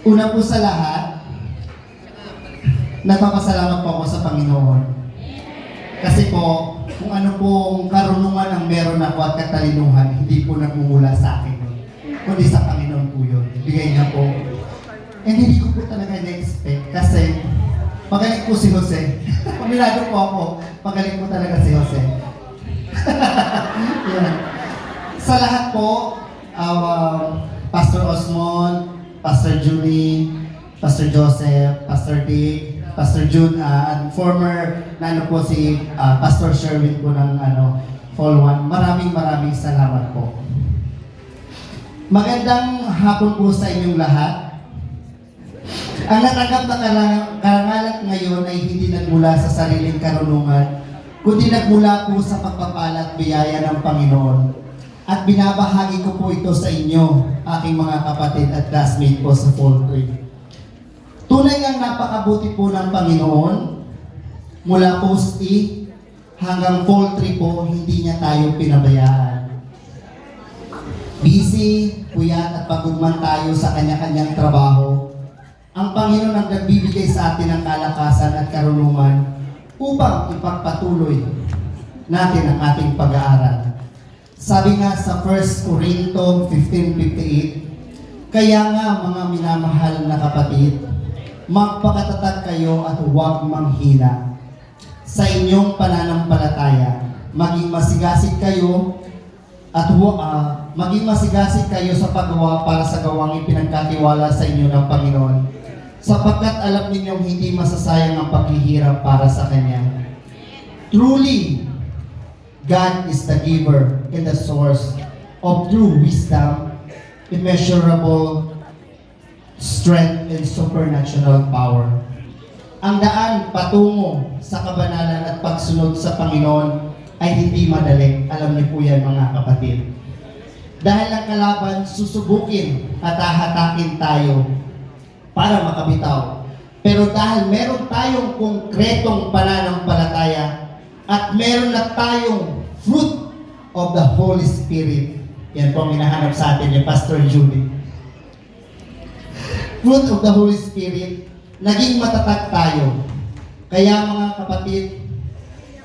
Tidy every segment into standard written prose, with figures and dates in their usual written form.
Una po sa lahat, nagpapasalamat po ako sa Panginoon. Kasi po, kung ano pong karunungan ang meron ako at katalinuhan, hindi po nagmumula sa akin yun. Kundi sa Panginoon po yun. Bigay niya po. And hindi ko po talaga na-expect kasi magaling po si Jose. Pamilado po ako, magaling po talaga si Jose. Yan. Sa lahat po, Pastor Osmond, Pastor Julie, Pastor Joseph, Pastor Dick, Pastor June, and former po si Pastor Sherwin po ng Fall 1. Maraming salamat po. Magandang hapon po sa inyong lahat. Ang natanggap na karangalan ngayon ay hindi nagmula sa sariling karunungan, kundi nagmula po sa pagpapala at biyaya ng Panginoon. At binabahagi ko po ito sa inyo, aking mga kapatid at classmate po sa Fall 3. Tunay ang napakabuti po ng Panginoon, mula Post E hanggang Fall 3 po, hindi niya tayo pinabayaan. Busy, puyat at pagod man tayo sa kanya-kanyang trabaho, ang Panginoon ang nagbibigay sa atin ng kalakasan at karunungan upang ipagpatuloy natin ang ating pag-aaral. Sabi nga sa 1 Corinto 15:58, kaya nga mga minamahal na kapatid, magpakatatag kayo at huwag manghina sa inyong pananampalataya. Maging masigasig kayo sa paggawa para sa gawang ipinagkatiwala sa inyo ng Panginoon, sapagkat alam ninyong hindi masasayang ang paghihirap para sa Kanya. Truly, God is the giver and the source of true wisdom, immeasurable strength, and supernatural power. Ang daan patungo sa kabanalan at pagsunod sa Panginoon ay hindi madali. Alam niyo po yan, mga kapatid. Dahil ang kalaban, susubukin at hahatakin tayo para makabitaw. Pero dahil meron tayong konkretong pananampalataya at meron na tayong fruit of the Holy Spirit, yan po ang hinahanap sa atin ni Pastor Julie. Fruit of the Holy Spirit, naging matatag tayo. Kaya mga kapatid,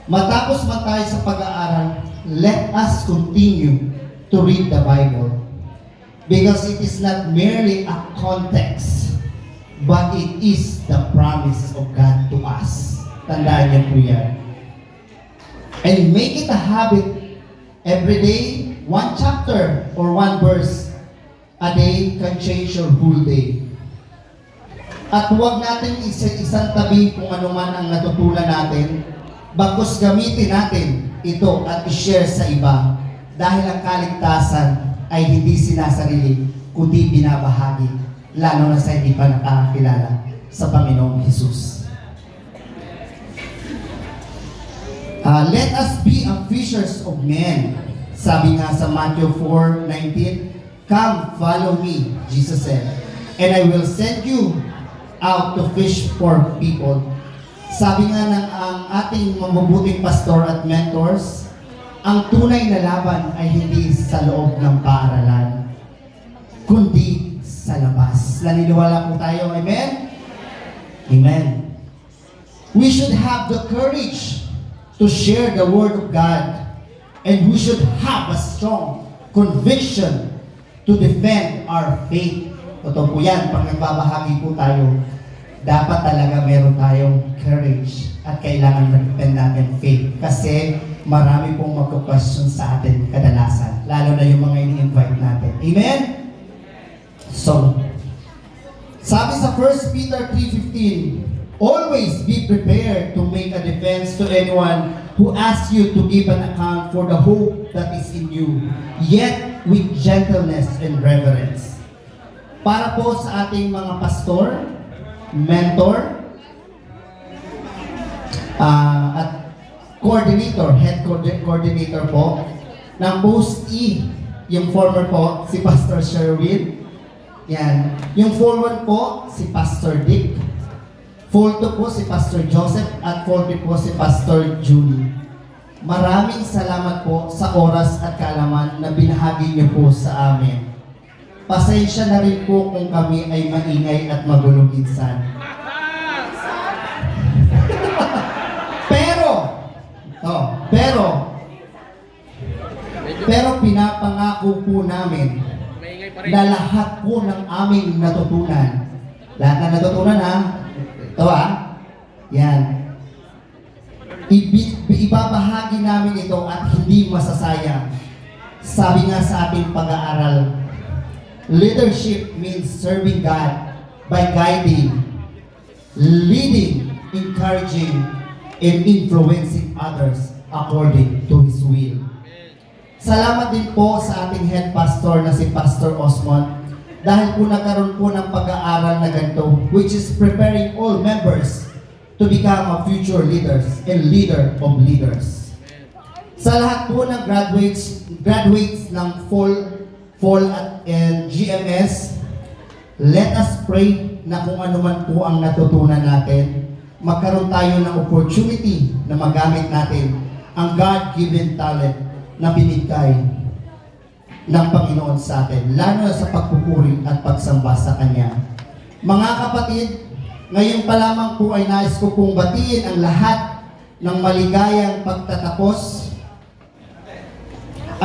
matapos man tayo sa pag-aaral, let us continue to read the Bible. Because it is not merely a context, but it is the promise of God to us. Tandaan niyo po yan. And make it a habit every day, one chapter or one verse a day can change your whole day. At huwag natin isang tabi kung ano man ang natutunan natin, bagkus gamitin natin ito at i-share sa iba dahil ang kaligtasan ay hindi sinasarili kundi binabahagi, lalo na sa hindi pa nakakilala sa Panginoong Hesus. Let us be a fishers of men. Sabi nga sa Matthew 4:19, come, follow me, Jesus said, and I will send you out to fish for people. Sabi nga ng ating mabubuting pastor at mentors, ang tunay na laban ay hindi sa loob ng paaralan, kundi sa labas. Naniniwala po tayo, amen? Amen. We should have the courage to share the Word of God, and we should have a strong conviction to defend our faith. Totoo po yan, pag nagbabahagi po tayo, dapat talaga meron tayong courage at kailangan mag-defend natin faith. Kasi marami pong magka-question sa atin kadalasan, lalo na yung mga ini-invite natin. Amen? So, sabi sa 1 Peter 3:15, always be prepared to make a defense to anyone who asks you to give an account for the hope that is in you, yet with gentleness and reverence. Para po sa ating mga pastor, mentor, at coordinator, head coordinator po, ng Post E, yung former po, si Pastor Sherwin. Yan. Yung forward po, si Pastor Dick. Fall 2 po si Pastor Joseph at fall 3 po si Pastor Julie. Maraming salamat po sa oras at kaalaman na binahagi niyo po sa amin. pasensya na rin po kung kami ay maingay at magulo minsan. Pero pinapangako po namin na lahat po ng aming natutunan, lahat na natutunan ha, ito yan, ibabahagi namin ito at hindi masasayang. Sabi nga sa ating pag-aaral, leadership means serving God by guiding, leading, encouraging, and influencing others according to His will. Salamat din po sa ating head pastor na si Pastor Osmond dahil po nagkaroon po ng pag-aaral na ganito, which is preparing all members to become a future leaders and leader of leaders. Sa lahat po ng graduates ng fall and GMS, let us pray na kung ano man po ang natutunan natin, magkaroon tayo ng opportunity na magamit natin ang God-given talent na binigay ng Panginoon sa atin, lalo na sa pagpupuri at pagsamba sa Kanya. Mga kapatid, ngayon pa lamang po ay nais ko pong batiin ang lahat ng maligayang pagtatapos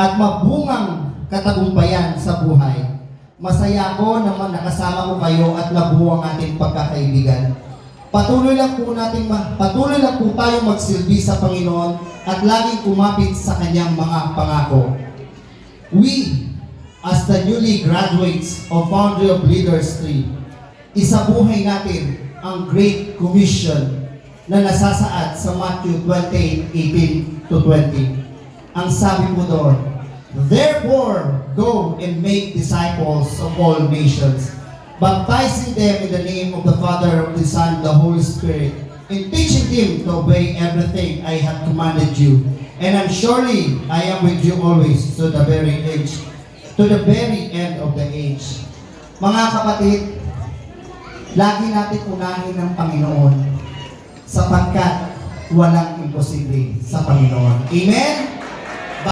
at mabungang katagumpayan sa buhay. Masaya ako na nakasama ko kayo at nabuo ang ating pagkakaibigan. Patuloy lang po tayo magsilbi sa Panginoon at laging kumapit sa Kanyang mga pangako. We, as the newly graduates of Foundry of Leaders 3, isabuhay natin ang Great Commission na nasasaad sa Matthew 28:18-20. Ang sabi po doon, therefore, go and make disciples of all nations, baptizing them in the name of the Father, of the Son, and the Holy Spirit, and teaching them to obey everything I have commanded you. And I'm surely I am with you always to the very end of the age. Mga kapatid, lagi natin unahin ng Panginoon sapagkat walang imposible sa Panginoon. Amen?